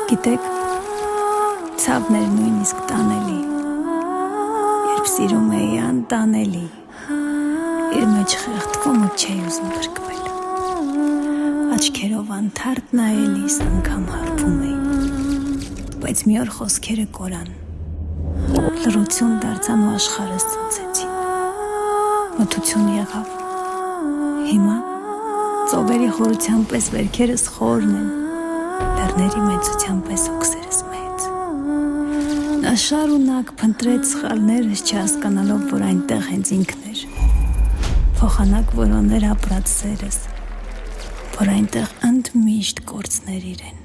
Գիտեք, ցավն էր նույնիսկ տանելի, երբ սիրում էի անտանելի, իր մեջ խեղդվում ու չէի ուզում փրկվել, աչքերով անթարթ նայելիս անգամ հարբում էի, բայց մի օր խոսքերը կորան, լռություն դարձան ու աշխարհս ցնցեցին, մթություն եղավ, հիմա ծովերի խորության պես վերքերս խորն են, լեռների մեծության պես հոգսերս մեծ։ Նա շարունակ փնտրեց սխալներս, չհասկանալով, որ այնտեղ հենց ինքն էր, փոխանակ որոներ ապրած սերս, որ այնտեղ ընդմիշտ կորցներ իրեն։